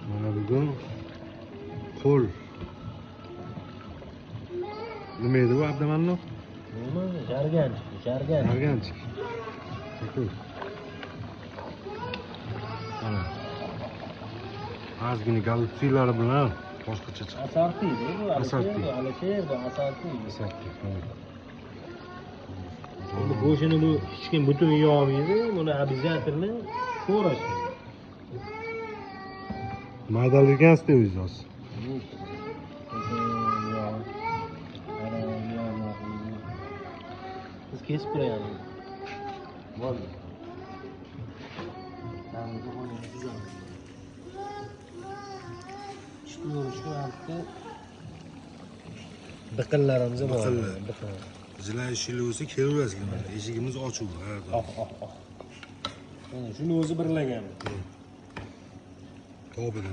Mana bugun qo'l. Nima edi bu Abdumanov? Nima? Jargan. Jarganchik. Такой. Mana. Ozgina galitsiyalari bilan boshqacha chiqdi. Asartiy bu, Asartiy. Alisher bu, asartiy. Asartiy. Bu go'shini bu hech kim butun yeolmaydi. Buni обязательно ko'rash. Maydalagans-da o'zingiz. Biz kesib qo'yamiz. Bo'ldi. Shu hafta biqinlarimiz bor. Biqinlar. Zilay ishli bo'lsa kelaverasizlar mana. Eshigimiz ochiq har doim. Mana shuni o'zi birlagan. To'g'ri.